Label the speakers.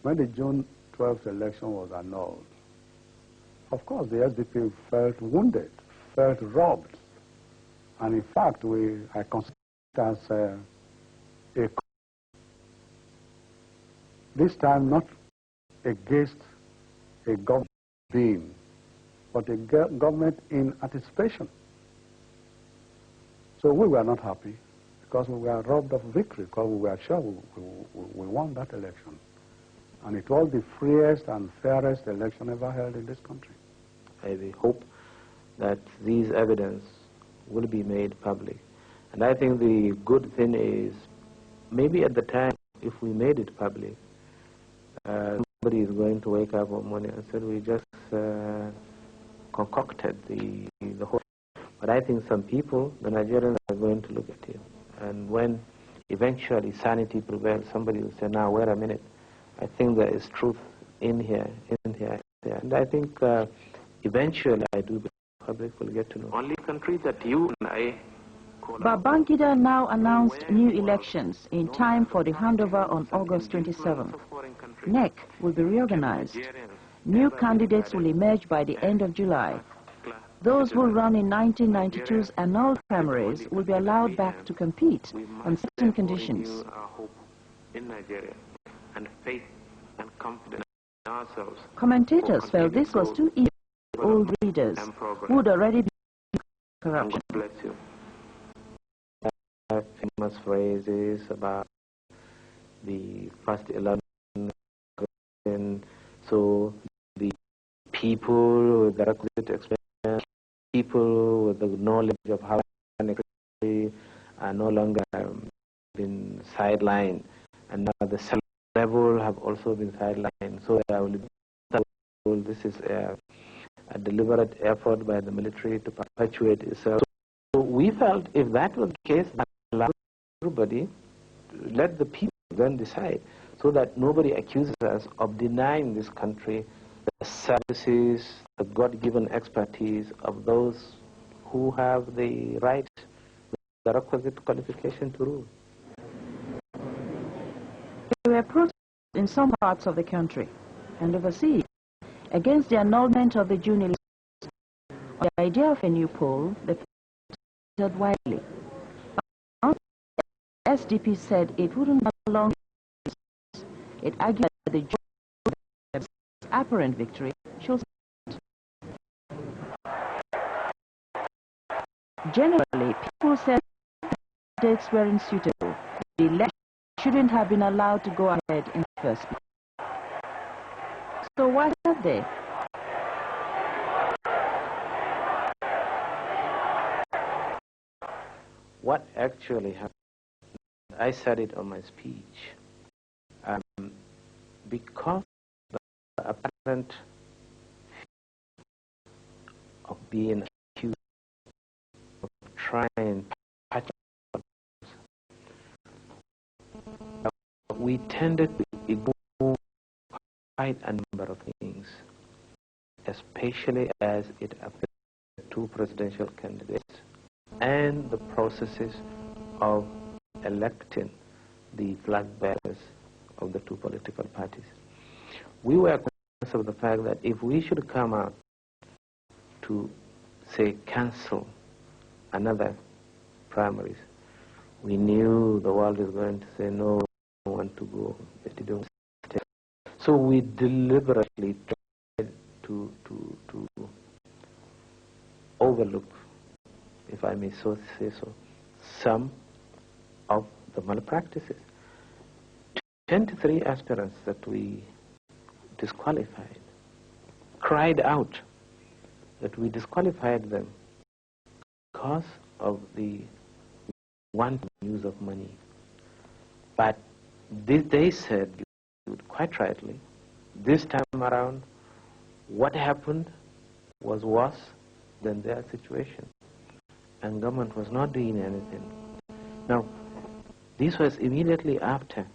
Speaker 1: When the June 12th election was annulled, of course the SDP felt wounded, felt robbed. And in fact, I consider it as this time not against a government being, but a government in anticipation. So we were not happy because we were robbed of victory, because we were sure we won that election. And it was the freest and fairest election ever held in this country.
Speaker 2: I hope that these evidence will be made public. And I think the good thing is, maybe at the time, if we made it public, somebody is going to wake up one morning and say, we just concocted the whole. But I think some people, the Nigerians, are going to look at it. And when eventually sanity prevails, somebody will say, now, wait a minute, I think there is truth in here, there. And I think eventually, I do believe the public will get to know. Only country that you and I...
Speaker 3: Babangida now announced new elections in time for the handover on August 27th. NEC will be reorganized. New candidates will emerge by the end of July. Those who run in 1992's annulled primaries will be allowed back to compete on certain conditions. Commentators felt this was too easy for old readers who would already be corruption.
Speaker 2: Famous phrases about the first election, so the people with the requisite experience, people with the knowledge of how to are no longer been sidelined, and now the level have also been sidelined. So this is a deliberate effort by the military to perpetuate itself. So we felt if that was the case, allow everybody, let the people then decide, so that nobody accuses us of denying this country the services, the God-given expertise of those who have the right, the requisite qualification to rule.
Speaker 3: There were protests in some parts of the country and overseas against the annulment of the June election. The idea of a new poll, the widely. SDP said it wouldn't allow. It argued that the apparent victory shows. Generally, people said dates weren't suitable. The election shouldn't have been allowed to go ahead in the first place. So why have they?
Speaker 2: What actually happened, I said it on my speech, because the apparent of being accused of trying to we tended to ignore quite a number of things, especially as it affected two presidential candidates and the processes of electing the flag bearers of the two political parties. We were conscious of the fact that if we should come out to, say, cancel another primaries, we knew the world is going to say, no, we don't want to go. They don't stay. So we deliberately tried to overlook, if I may so say so, some of the malpractices. 23 aspirants that we disqualified cried out that we disqualified them because of the wanton use of money. But they said, quite rightly, this time around, what happened was worse than their situation, and government was not doing anything. Now, this was immediately after